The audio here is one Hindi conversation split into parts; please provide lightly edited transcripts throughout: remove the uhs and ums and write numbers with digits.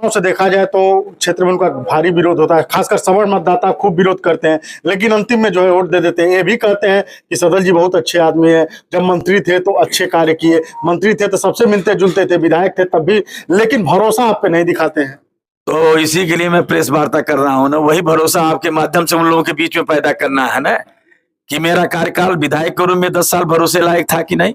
से देखा जाए तो क्षेत्र में उनका भारी विरोध होता है, खासकर सवर्ण मतदाता खूब विरोध करते हैं, लेकिन अंतिम में जो है वोट दे देते हैं। ये भी कहते हैं कि सदल जी बहुत अच्छे आदमी है, जब मंत्री थे तो अच्छे कार्य किए, मंत्री थे तो सबसे मिलते जुलते थे, विधायक थे तब भी, लेकिन भरोसा आप पे नहीं दिखाते हैं। तो इसी के लिए मैं प्रेस वार्ता कर रहा हूं ना, वही भरोसा आपके माध्यम से उन लोगों के बीच में पैदा करना है ना, कि मेरा कार्यकाल विधायक के रूप में 10 साल भरोसे लायक था कि नहीं।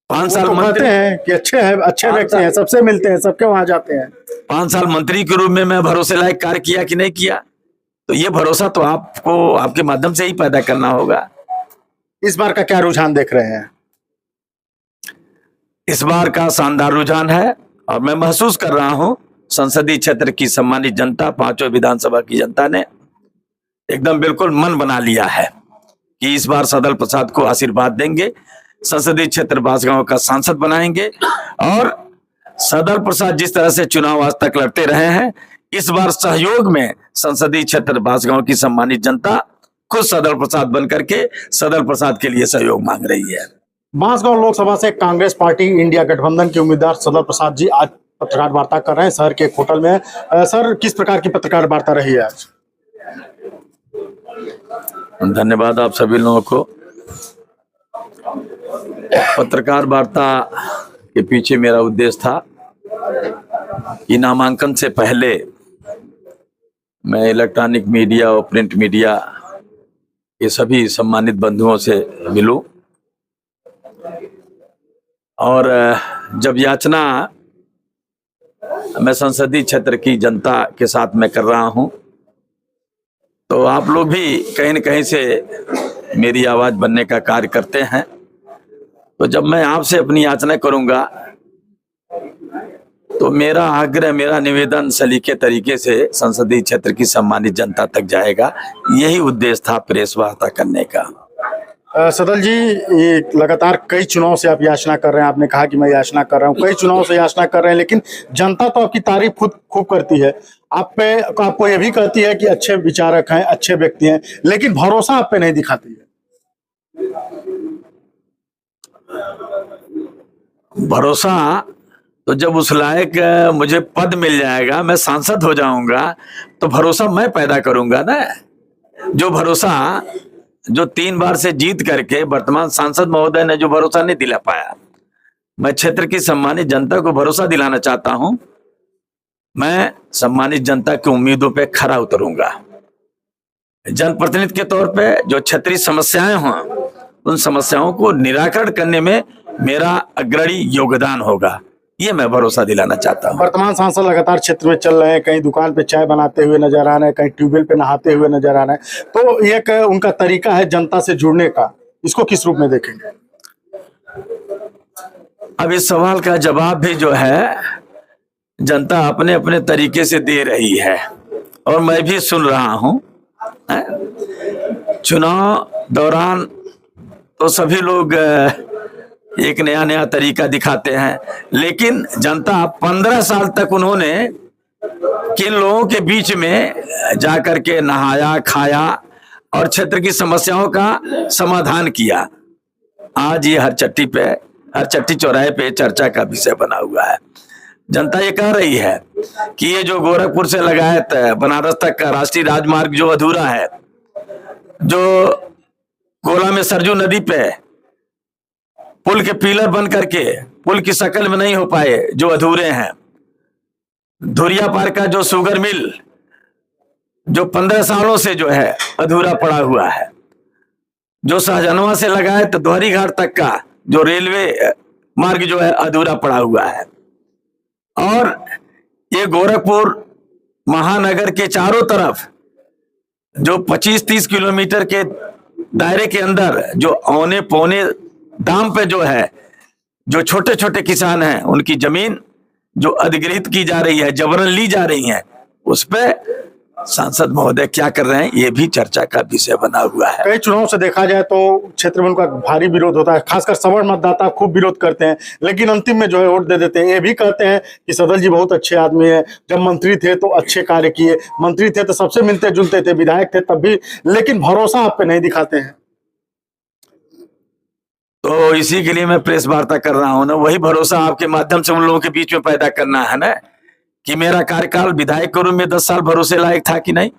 5 साल तो कहते हैं कि अच्छे हैं, अच्छे व्यक्ति हैं, सबसे मिलते हैं, सबके वहां जाते हैं। 5 साल मंत्री के रूप में मैं भरोसे लायक कार्य किया कि नहीं किया, तो ये भरोसा तो आपको आपके माध्यम से ही पैदा करना होगा। इस बार का क्या रुझान देख रहे हैं? इस बार का शानदार रुझान है और मैं महसूस कर रहा हूं संसदीय क्षेत्र की सम्मानित जनता, 5 विधानसभा की जनता ने एकदम बिल्कुल मन बना लिया है कि इस बार सदल प्रसाद को आशीर्वाद देंगे, संसदीय क्षेत्र बांसगांव का सांसद बनाएंगे और सदल प्रसाद जिस तरह से चुनाव आज तक लड़ते रहे हैं, इस बार सहयोग में संसदीय क्षेत्र बांसगांव की सम्मानित जनता खुद सदल प्रसाद बन करके सदल प्रसाद के लिए सहयोग मांग रही है। बांसगांव लोकसभा से कांग्रेस पार्टी इंडिया गठबंधन के उम्मीदवार सदल प्रसाद जी आज पत्रकार वार्ता कर रहे हैं, शहर के एक होटल में। सर, किस प्रकार की पत्रकार वार्ता रही है आज? धन्यवाद आप सभी लोगों को। पत्रकार वार्ता के पीछे मेरा उद्देश्य था कि नामांकन से पहले मैं इलेक्ट्रॉनिक मीडिया और प्रिंट मीडिया के सभी सम्मानित बंधुओं से मिलूं और जब याचना मैं संसदीय क्षेत्र की जनता के साथ में कर रहा हूं, तो आप लोग भी कहीं न कहीं से मेरी आवाज बनने का कार्य करते हैं। तो जब मैं आपसे अपनी याचना करूंगा तो मेरा आग्रह, मेरा निवेदन सलीके तरीके से संसदीय क्षेत्र की सम्मानित जनता तक जाएगा। यही उद्देश्य था प्रेस वार्ता करने का। सदल जी, ये लगातार कई चुनाव से आप याचना कर रहे हैं, आपने कहा कि मैं याचना कर रहा हूं, कई चुनाव से याचना कर रहे हैं, लेकिन जनता तो आपकी तारीफ खुद खूब करती है, आपको ये भी कहती है कि अच्छे विचारक हैं, अच्छे व्यक्ति हैं, लेकिन भरोसा आप पे नहीं दिखाती है। भरोसा तो जब उस लायक मुझे पद मिल जाएगा, मैं सांसद हो जाऊंगा, तो भरोसा मैं पैदा करूंगा ना। जो भरोसा जो 3 बार से जीत करके वर्तमान सांसद महोदय ने जो भरोसा नहीं दिला पाया, मैं क्षेत्र की सम्मानित जनता को भरोसा दिलाना चाहता हूं। मैं सम्मानित जनता की उम्मीदों पे खरा उतरूंगा। जनप्रतिनिधि के तौर पे जो क्षेत्रीय समस्याएं हों, उन समस्याओं को निराकरण करने में मेरा अग्रणी योगदान होगा, ये मैं भरोसा दिलाना चाहता हूँ। वर्तमान सांसद लगातार क्षेत्र में चल रहे हैं, कहीं दुकान पे चाय बनाते हुए नजर आ रहे हैं, कहीं ट्यूबवेल पे नहाते हुए नजर आ रहे हैं, तो एक उनका तरीका है जनता से जुड़ने का, इसको किस रूप में देखेंगे? अब इस सवाल का जवाब भी जो है जनता अपने अपने तरीके से दे रही है और मैं भी सुन रहा हूं। चुनाव दौरान तो सभी लोग एक नया नया तरीका दिखाते हैं, लेकिन जनता 15 साल तक उन्होंने किन लोगों के बीच में जाकर के नहाया, खाया और क्षेत्र की समस्याओं का समाधान किया, आज ये हर चट्टी चौराहे पे चर्चा का विषय बना हुआ है। जनता ये कह रही है कि ये जो गोरखपुर से लगायत बनारस तक का राष्ट्रीय राजमार्ग जो अधूरा है, जो कोला में सरजू नदी पे पुल के पिलर बन करके पुल की शक्ल में नहीं हो पाए, जो अधूरे हैं, धुरिया पार का जो शुगर मिल जो 15 सालों से जो है अधूरा पड़ा हुआ है, जो सहजनवा से लगाए तो दोहरी घाट तक का जो रेलवे मार्ग जो है अधूरा पड़ा हुआ है, और ये गोरखपुर महानगर के चारों तरफ जो 25-30 किलोमीटर के दायरे के अंदर जो औने पौने दाम पे जो है, जो छोटे छोटे किसान हैं, उनकी जमीन जो अधिग्रहित की जा रही है, जबरन ली जा रही है, उस पे सांसद महोदय क्या कर रहे हैं, ये भी चर्चा का विषय बना हुआ है। कई चुनाव से देखा जाए तो क्षेत्र में उनका भारी विरोध होता है, खासकर सवर्ण मतदाता खूब विरोध करते हैं, लेकिन अंतिम में जो है वोट दे देते हैं। ये भी कहते हैं कि सदल जी बहुत अच्छे आदमी है, जब मंत्री थे तो अच्छे कार्य किए, मंत्री थे तो सबसे मिलते जुलते थे, विधायक थे तब भी, लेकिन भरोसा आप पे नहीं दिखाते हैं। तो इसी के लिए मैं प्रेस वार्ता कर रहा हूं ना, वही भरोसा आपके माध्यम से उन लोगों के बीच में पैदा करना है ना, कि मेरा कार्यकाल विधायक के रूप में 10 साल भरोसे लायक था कि नहीं?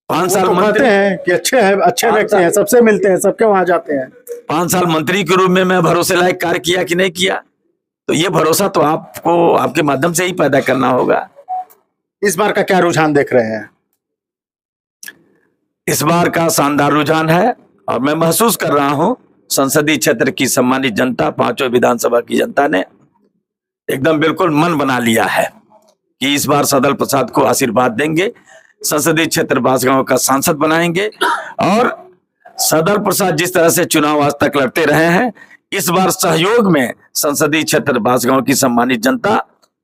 5 साल तो कहते मंत्री, हैं कि अच्छे व्यक्ति हैं, सबसे मिलते हैं, सबके वहां जाते हैं। 5 साल मंत्री के रूप में मैं भरोसे लायक कार्य किया कि नहीं किया? तो ये भरोसा तो आपको आपके माध्यम से ही पैदा करना होगा। इस बार का क्या रुझान देख रहे हैं? इस बार का शानदार रुझान है और मैं महसूस कर रहा हूं संसदीय क्षेत्र की सम्मानित जनता, 5 विधानसभा की जनता ने एकदम बिल्कुल मन बना लिया है कि इस बार सदल प्रसाद को आशीर्वाद देंगे, संसदीय क्षेत्र बांसगांव का सांसद बनाएंगे और सदल प्रसाद जिस तरह से चुनाव आज तक लड़ते रहे हैं, इस बार सहयोग में संसदीय क्षेत्र बांसगांव की सम्मानित जनता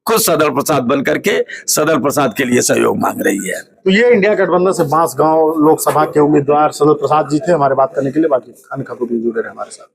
खुद सदल प्रसाद बन करके सदल प्रसाद के लिए सहयोग मांग रही है। तो ये इंडिया गठबंधन से बांसगांव लोकसभा के उम्मीदवार सदल प्रसाद जी थे हमारे बात करने के लिए। बाकी अन्य खबरों के लिए जुड़े रहे हमारे साथ।